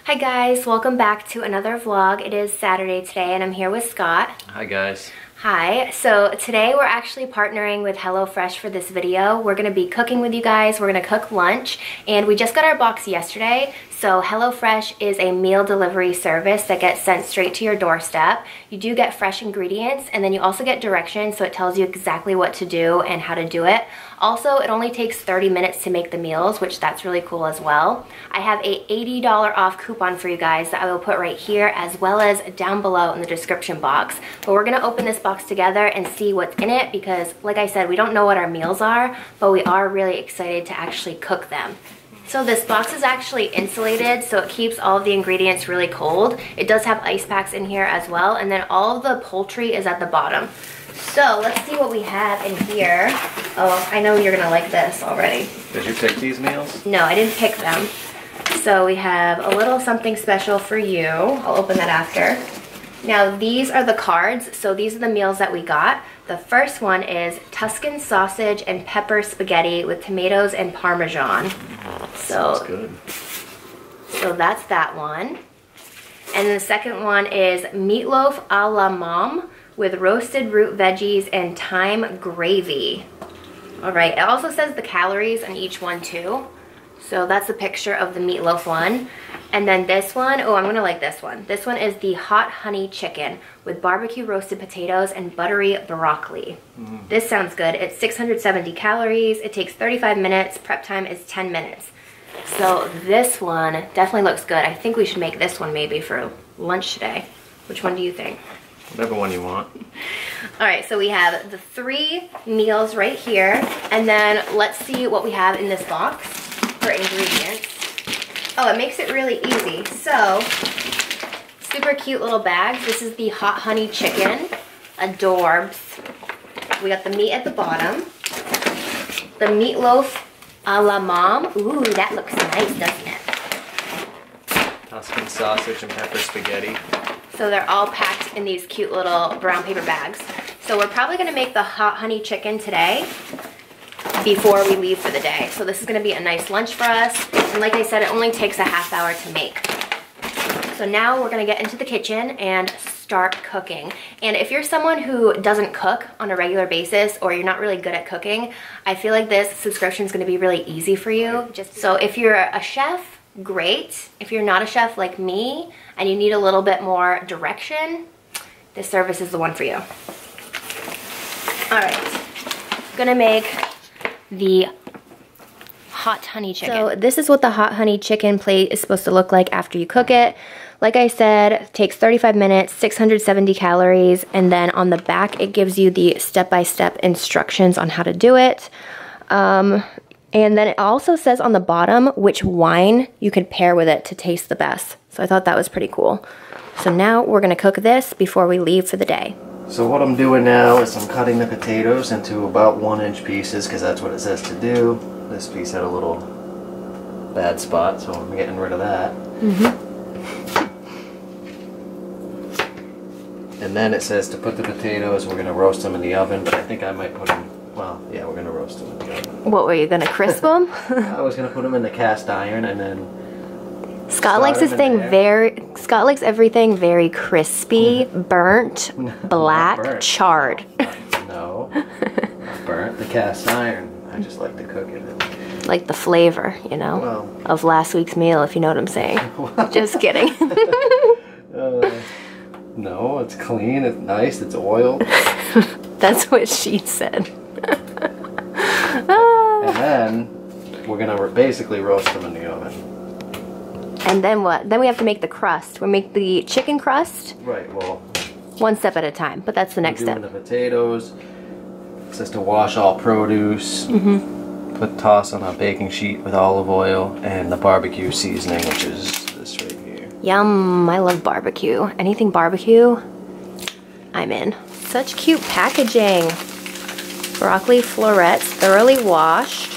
Hi guys, welcome back to another vlog. It is Saturday today and I'm here with Scott. Hi guys. Hi, so today we're actually partnering with HelloFresh for this video. We're gonna be cooking with you guys, we're gonna cook lunch, and we just got our box yesterday. So HelloFresh is a meal delivery service that gets sent straight to your doorstep. You do get fresh ingredients and then you also get directions, so it tells you exactly what to do and how to do it. Also, it only takes 30 minutes to make the meals, which that's really cool as well. I have a $80 off coupon for you guys that I will put right here as well as down below in the description box. But we're gonna open this box together and see what's in it because, like I said, we don't know what our meals are, but we are really excited to actually cook them. So this box is actually insulated, so it keeps all of the ingredients really cold. It does have ice packs in here as well, and then all of the poultry is at the bottom. So let's see what we have in here. Oh, I know you're gonna like this already. Did you pick these meals? No, I didn't pick them. So we have a little something special for you. I'll open that after. Now these are the cards, so these are the meals that we got. The first one is Tuscan sausage and pepper spaghetti with tomatoes and Parmesan. Sounds good. So that's that one. And the second one is meatloaf a la mom with roasted root veggies and thyme gravy. All right, it also says the calories on each one too. So that's a picture of the meatloaf one. And then this one, oh, I'm gonna like this one. This one is the hot honey chicken with barbecue roasted potatoes and buttery broccoli. This sounds good. It's 670 calories. It takes 35 minutes. Prep time is 10 minutes. So this one definitely looks good. I think we should make this one maybe for lunch today. Which one do you think? Whatever one you want. All right, so we have the 3 meals right here. And then let's see what we have in this box for ingredients. Oh, it makes it really easy. So, super cute little bags. This is the hot honey chicken. Adorbs. We got the meat at the bottom. The meatloaf a la mom. Ooh, that looks nice, doesn't it? Tuscan sausage and pepper spaghetti. So they're all packed in these cute little brown paper bags. So we're probably gonna make the hot honey chicken today before we leave for the day. So this is gonna be a nice lunch for us. And like I said, it only takes a half hour to make. So now we're gonna get into the kitchen and start cooking. And if you're someone who doesn't cook on a regular basis or you're not really good at cooking, I feel like this subscription is gonna be really easy for you. So if you're a chef, great. If you're not a chef like me and you need a little bit more direction, this service is the one for you. All right, gonna make the hot honey chicken. So this is what the hot honey chicken plate is supposed to look like after you cook it. Like I said, it takes 35 minutes, 670 calories, and then on the back it gives you the step-by-step instructions on how to do it. And then it also says on the bottom which wine you could pair with it to taste the best. So I thought that was pretty cool. So now we're gonna cook this before we leave for the day. So what I'm doing now is I'm cutting the potatoes into about 1-inch pieces because that's what it says to do. This piece had a little bad spot, so I'm getting rid of that. And then it says to put the potatoes, we're gonna roast them in the oven, but I think I might put them, well, yeah, we're gonna roast them in the oven. What, were you gonna crisp them? I was gonna put them in the cast iron and then Scott likes his thing Scott likes everything very crispy, burnt, black, burnt. charred. No, not burnt. The cast iron. I just like to cook it. Like the flavor, you know, Well, of last week's meal, if you know what I'm saying. Just kidding. No, it's clean, it's nice, it's oiled. That's what she said. And then we're gonna basically roast them in the oven. And then what? Then we have to make the crust. We make the chicken crust. Right, well, one step at a time, but that's the next step. The potatoes. It says to wash all produce. Toss on a baking sheet with olive oil and the barbecue seasoning, which is this right here. Yum, I love barbecue. Anything barbecue, I'm in. Such cute packaging. Broccoli florets, thoroughly washed.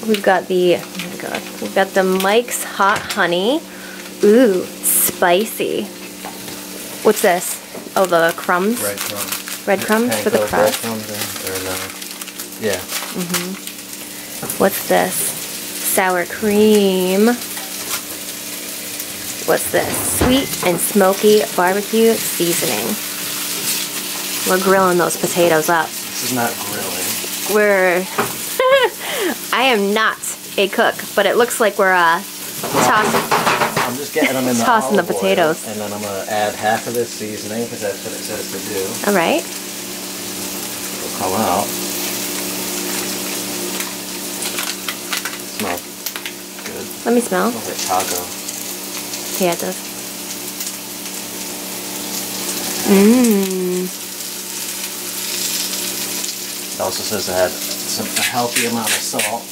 We've got the, oh my god, we've got the Mike's Hot Honey. Ooh, spicy. What's this? Oh, the crumbs? Breadcrumbs. Breadcrumbs for the crust? Yeah. What's this? Sour cream. What's this? Sweet and smoky barbecue seasoning. We're grilling those potatoes up. This is not grilling. We're... I am not a cook, but it looks like we're tossing... I'm just getting them in the tossing the olive potatoes. oil, and then I'm going to add half of this seasoning because that's what it says to do. All right. It'll come out. Smells good. Let me smell. It smells like taco. Yeah, it does. Mmm. It also says it had a healthy amount of salt.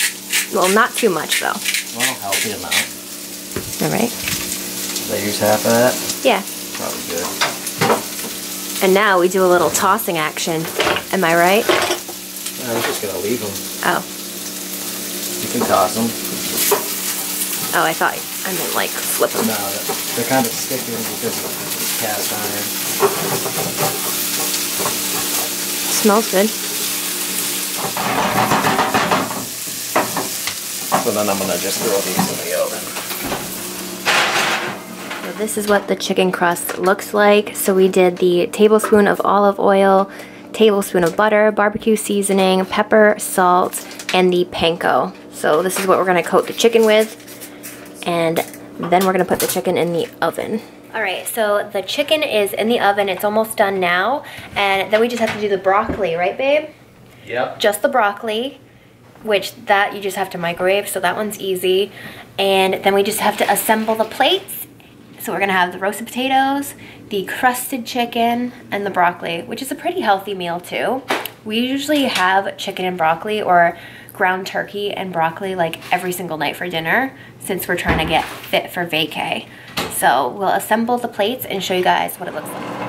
Well, not too much though. Well, healthy amount. All right. Did I use half of that? Yeah. Probably good. And now we do a little tossing action. Am I right? I'm just going to leave them. Oh. You can toss them. Oh, I thought I meant like flip them. No, they're kind of sticky because of the cast iron. Smells good. So then I'm going to just throw these in the oven. So this is what the chicken crust looks like. So we did the tablespoon of olive oil, tablespoon of butter, barbecue seasoning, pepper, salt, and the panko. So this is what we're going to coat the chicken with. And then we're going to put the chicken in the oven. All right, so the chicken is in the oven. It's almost done now. And then we just have to do the broccoli, right, babe? Yep. Just the broccoli, which that you just have to microwave, so that one's easy. And then we just have to assemble the plates. So we're gonna have the roasted potatoes, the crusted chicken, and the broccoli, which is a pretty healthy meal too. We usually have chicken and broccoli or ground turkey and broccoli like every single night for dinner since we're trying to get fit for vacay. So we'll assemble the plates and show you guys what it looks like.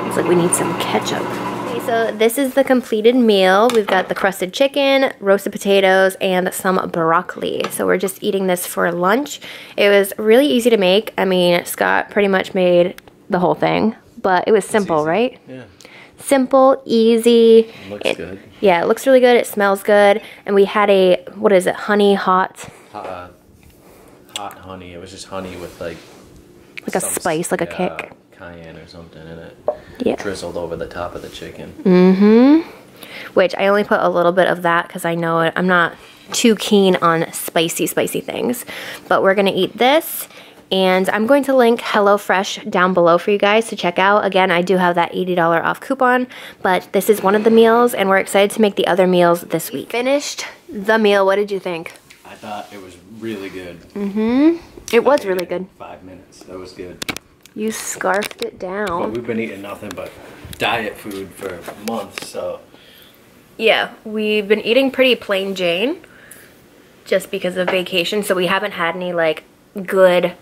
Looks like we need some ketchup. Okay, so this is the completed meal. We've got the crusted chicken, roasted potatoes, and some broccoli. So we're just eating this for lunch. It was really easy to make. I mean, Scott pretty much made the whole thing, but it was simple, right? Yeah. Simple, easy. Looks good. Yeah, it looks really good. It smells good. And we had a, what is it, honey hot? Hot honey. It was just honey with like a spice, like a kick. Cayenne or something in it. Yeah. Drizzled over the top of the chicken. Mm-hmm. Which I only put a little bit of that because I know I'm not too keen on spicy things. But we're going to eat this. And I'm going to link HelloFresh down below for you guys to check out. Again, I do have that $80 off coupon, but this is one of the meals, and we're excited to make the other meals this week. Finished the meal. What did you think? I thought it was really good. Mm-hmm. It was really good. 5 minutes. That was good. You scarfed it down. Well, we've been eating nothing but diet food for months, so. Yeah, we've been eating pretty plain Jane just because of vacation, so we haven't had any like good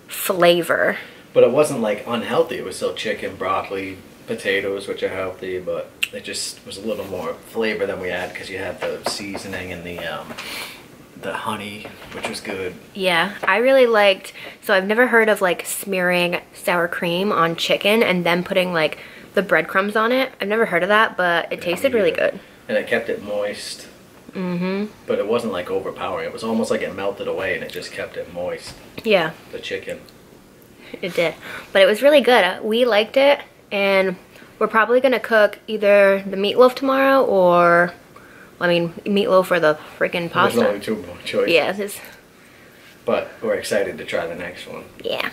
flavor. But it wasn't like unhealthy. It was still chicken, broccoli, potatoes, which are healthy, but it just was a little more flavor than we had because you had the seasoning and the honey, which was good. Yeah, I really liked, so I've never heard of like smearing sour cream on chicken and then putting like the breadcrumbs on it. I've never heard of that, but it tasted really good. And it kept it moist. Mm-hmm. But it wasn't like overpowering. It was almost like it melted away and it just kept it moist. Yeah. The chicken. It did. But it was really good. We liked it, and we're probably going to cook either the meatloaf tomorrow or, I mean, meatloaf or the freaking pasta. There's only two more choices. Yeah. But we're excited to try the next one. Yeah.